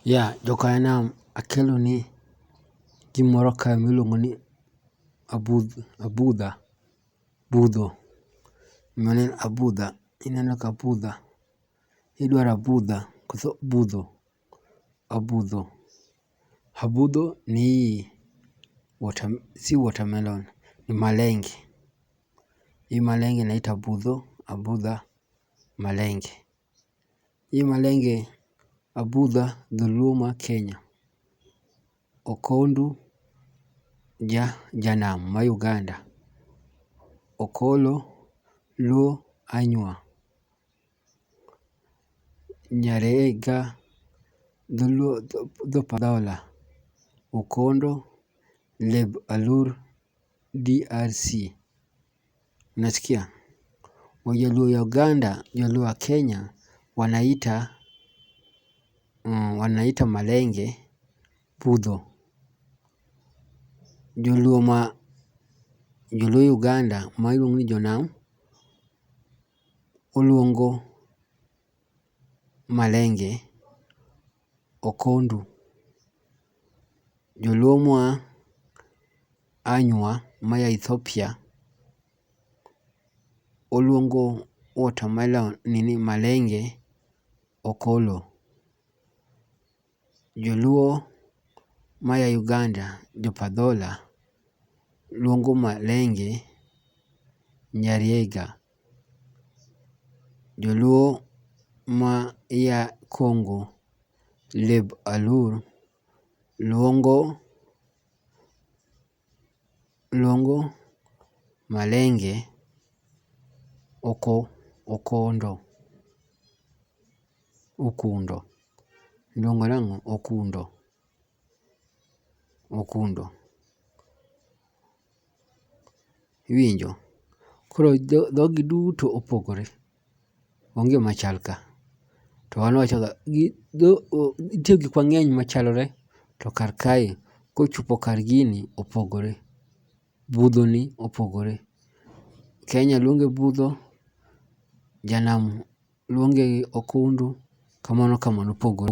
Jokanam akeloni gimoro kae miluongo ni budho. Ineno ka idwaro abudha koso budho. Abudho ni si watermelon, ni malenge. Hii malenge inaitwa abudha malenge. Hii malenge abudha dholuo ma Kenya. Okondu janam ma Uganda. Okolo luo anyua. Nyarega dholuo dhopadhola. Ukondo leb alur DRC. Unasikia? Wajaluo ya Uganda, jaluo ya Kenya wanaita malenge budho. Joluo Uganda ma iluongo ni jonam oluongo malenge okondu. Joluo ma anyua maya Ethiopia oluongo watermelon malenge okolo. Joluo maya Uganda jopadhola luongo malenge nyariega. Joluo ma ya Congo leb alur luongo malenge okundo. Iluongo nang'o? Okundo. Iwinjo? Koro dhogi duto opogore. Onge machal ka. To wan wawachoga nitie gik mang'eny machalore to kar kae kochopo kar gini opogore. Budho ni opogore. Kenya luonge budho, janam luonge okundu, kamano opogore.